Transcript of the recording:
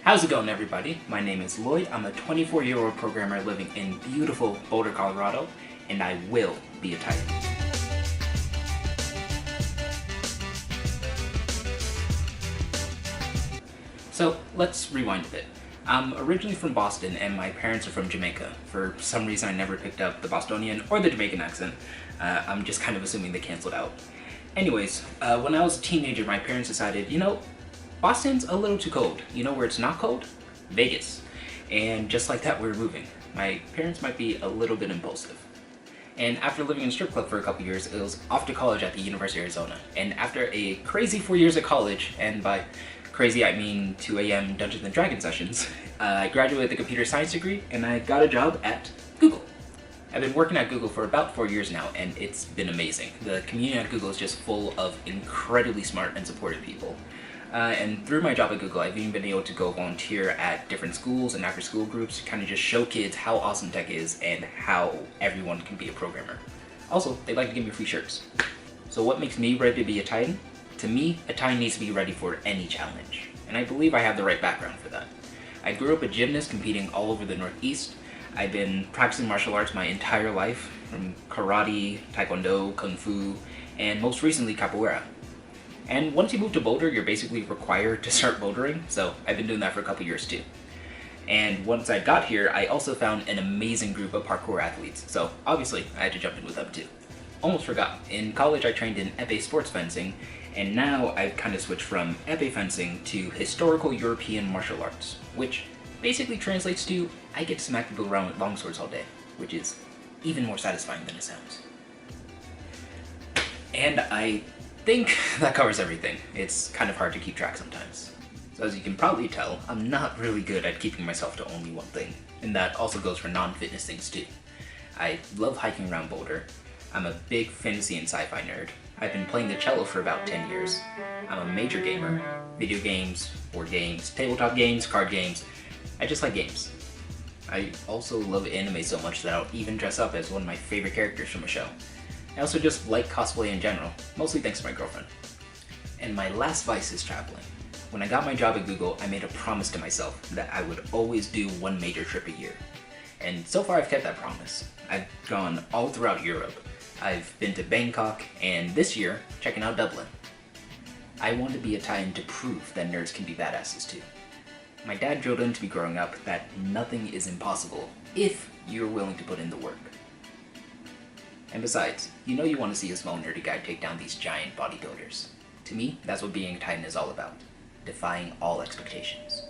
How's it going, everybody? My name is Lloyd. I'm a 24-year-old programmer living in beautiful Boulder, Colorado, and I will be a Titan. So let's rewind a bit. I'm originally from Boston and my parents are from Jamaica. For some reason I never picked up the Bostonian or the Jamaican accent. I'm just kind of assuming they canceled out. Anyways, when I was a teenager, my parents decided, Boston's a little too cold. You know where it's not cold? Vegas. And just like that, we were moving. My parents might be a little bit impulsive. And after living in a strip club for a couple years, it was off to college at the University of Arizona. And after a crazy 4 years at college, and by crazy I mean 2 a.m. Dungeons & Dragons sessions, I graduated with a computer science degree and I got a job at Google. I've been working at Google for about 4 years now and it's been amazing. The community at Google is just full of incredibly smart and supportive people. And through my job at Google, I've even been able to go volunteer at different schools and after-school groups to kind of just show kids how awesome tech is and how everyone can be a programmer. Also, they like to give me free shirts. So what makes me ready to be a Titan? To me, a Titan needs to be ready for any challenge. And I believe I have the right background for that. I grew up a gymnast competing all over the Northeast. I've been practicing martial arts my entire life, from karate, taekwondo, kung fu, and most recently capoeira. And once you move to Boulder, you're basically required to start bouldering, so I've been doing that for a couple years too. And once I got here, I also found an amazing group of parkour athletes, so obviously I had to jump in with them too. Almost forgot, in college I trained in épée sports fencing, and now I've kind of switched from épée fencing to historical European martial arts, which basically translates to I get to smack people around with long swords all day, which is even more satisfying than it sounds. And I think that covers everything. It's kind of hard to keep track sometimes. So as you can probably tell, I'm not really good at keeping myself to only one thing, and that also goes for non-fitness things too. I love hiking around Boulder. I'm a big fantasy and sci-fi nerd. I've been playing the cello for about 10 years. I'm a major gamer. Video games, board games, tabletop games, card games. I just like games. I also love anime so much that I'll even dress up as one of my favorite characters from a show. I also just like cosplay in general, mostly thanks to my girlfriend. And my last vice is traveling. When I got my job at Google, I made a promise to myself that I would always do one major trip a year. And so far I've kept that promise. I've gone all throughout Europe. I've been to Bangkok, and this year, checking out Dublin. I want to be a Titan to prove that nerds can be badasses too. My dad drilled into me growing up that nothing is impossible if you're willing to put in the work. And besides, you want to see a small nerdy guy take down these giant bodybuilders. To me, that's what being a Titan is all about. Defying all expectations.